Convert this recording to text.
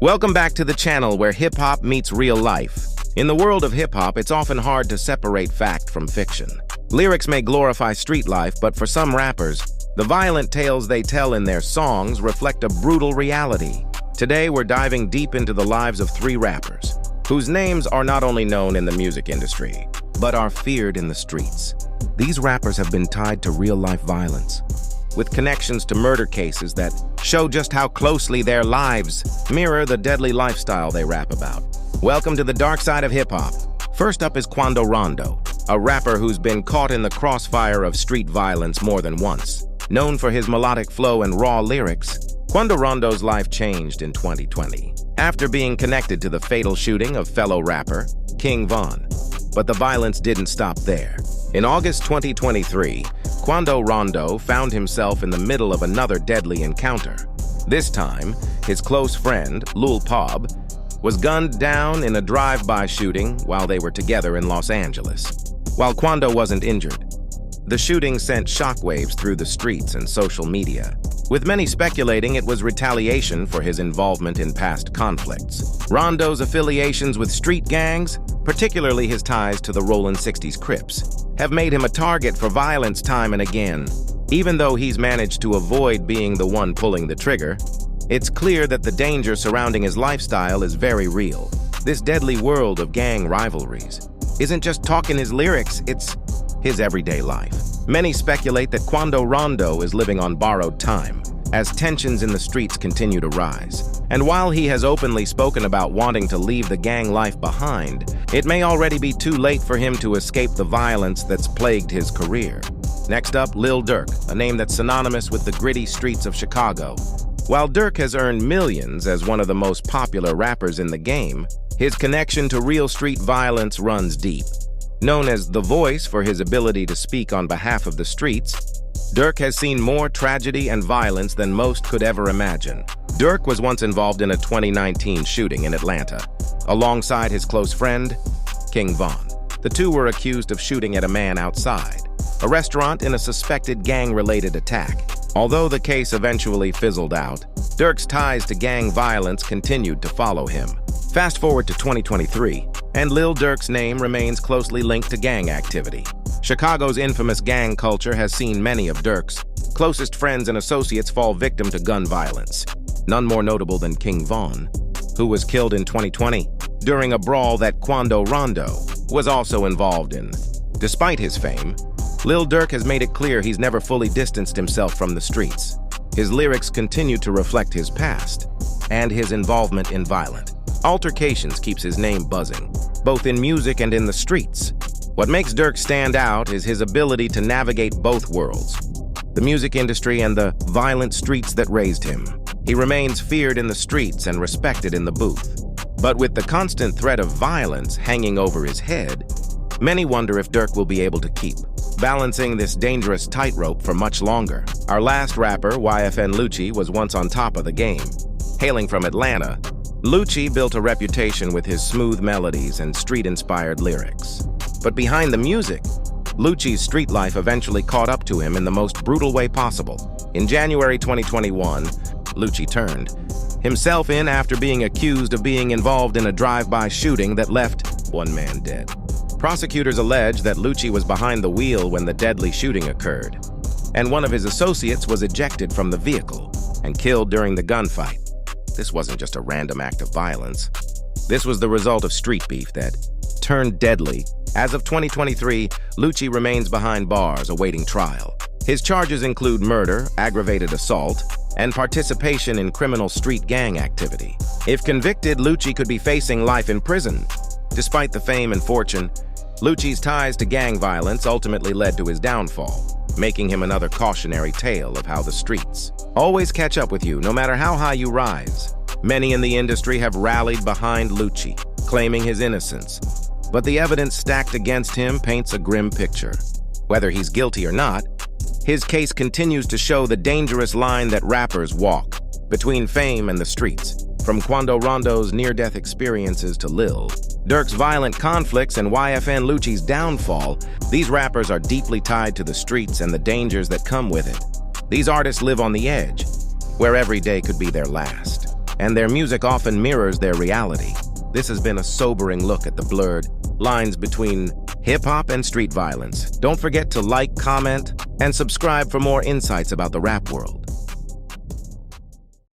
Welcome back to the channel where hip-hop meets real life. In the world of hip-hop, it's often hard to separate fact from fiction. Lyrics may glorify street life, but for some rappers, the violent tales they tell in their songs reflect a brutal reality. Today, we're diving deep into the lives of three rappers, whose names are not only known in the music industry, but are feared in the streets. These rappers have been tied to real-life violence, with connections to murder cases that show just how closely their lives mirror the deadly lifestyle they rap about. Welcome to the dark side of hip-hop. First up is Quando Rondo, a rapper who's been caught in the crossfire of street violence more than once. Known for his melodic flow and raw lyrics, Quando Rondo's life changed in 2020, after being connected to the fatal shooting of fellow rapper King Von. But the violence didn't stop there. In August 2023, Quando Rondo found himself in the middle of another deadly encounter. This time, his close friend, Lil Durk, was gunned down in a drive-by shooting while they were together in Los Angeles. While Quando wasn't injured, the shooting sent shockwaves through the streets and social media, with many speculating it was retaliation for his involvement in past conflicts. Rondo's affiliations with street gangs, particularly his ties to the Rollin' 60s Crips, have made him a target for violence time and again. Even though he's managed to avoid being the one pulling the trigger, it's clear that the danger surrounding his lifestyle is very real. This deadly world of gang rivalries isn't just talk in his lyrics, it's his everyday life. Many speculate that Quando Rondo is living on borrowed time, as tensions in the streets continue to rise. And while he has openly spoken about wanting to leave the gang life behind, it may already be too late for him to escape the violence that's plagued his career. Next up, Lil Durk, a name that's synonymous with the gritty streets of Chicago. While Durk has earned millions as one of the most popular rappers in the game, his connection to real street violence runs deep. Known as The Voice for his ability to speak on behalf of the streets, Durk has seen more tragedy and violence than most could ever imagine. Durk was once involved in a 2019 shooting in Atlanta, alongside his close friend, King Von. The two were accused of shooting at a man outside a restaurant in a suspected gang-related attack. Although the case eventually fizzled out, Durk's ties to gang violence continued to follow him. Fast forward to 2023, and Lil Durk's name remains closely linked to gang activity. Chicago's infamous gang culture has seen many of Durk's closest friends and associates fall victim to gun violence. None more notable than King Von, who was killed in 2020 during a brawl that Quando Rondo was also involved in. Despite his fame, Lil Durk has made it clear he's never fully distanced himself from the streets. His lyrics continue to reflect his past and his involvement in violent altercations keeps his name buzzing, both in music and in the streets. What makes Durk stand out is his ability to navigate both worlds, the music industry and the violent streets that raised him. He remains feared in the streets and respected in the booth. But with the constant threat of violence hanging over his head, many wonder if Durk will be able to keep balancing this dangerous tightrope for much longer. Our last rapper, YFN Lucci, was once on top of the game. Hailing from Atlanta, Lucci built a reputation with his smooth melodies and street-inspired lyrics. But behind the music, Lucci's street life eventually caught up to him in the most brutal way possible. In January 2021, Lucci turned himself in after being accused of being involved in a drive-by shooting that left one man dead. Prosecutors allege that Lucci was behind the wheel when the deadly shooting occurred, and one of his associates was ejected from the vehicle and killed during the gunfight. This wasn't just a random act of violence. This was the result of street beef that turned deadly. As of 2023, Lucci remains behind bars awaiting trial. His charges include murder, aggravated assault, and participation in criminal street gang activity. If convicted, Lucci could be facing life in prison. Despite the fame and fortune, Lucci's ties to gang violence ultimately led to his downfall, making him another cautionary tale of how the streets always catch up with you, no matter how high you rise. Many in the industry have rallied behind Lucci, claiming his innocence, but the evidence stacked against him paints a grim picture. Whether he's guilty or not, his case continues to show the dangerous line that rappers walk between fame and the streets. From Quando Rondo's near-death experiences to Lil Durk's violent conflicts and YFN Lucci's downfall, these rappers are deeply tied to the streets and the dangers that come with it. These artists live on the edge, where every day could be their last. and their music often mirrors their reality. This has been a sobering look at the blurred lines between hip-hop and street violence. Don't forget to like, comment, and subscribe for more insights about the rap world.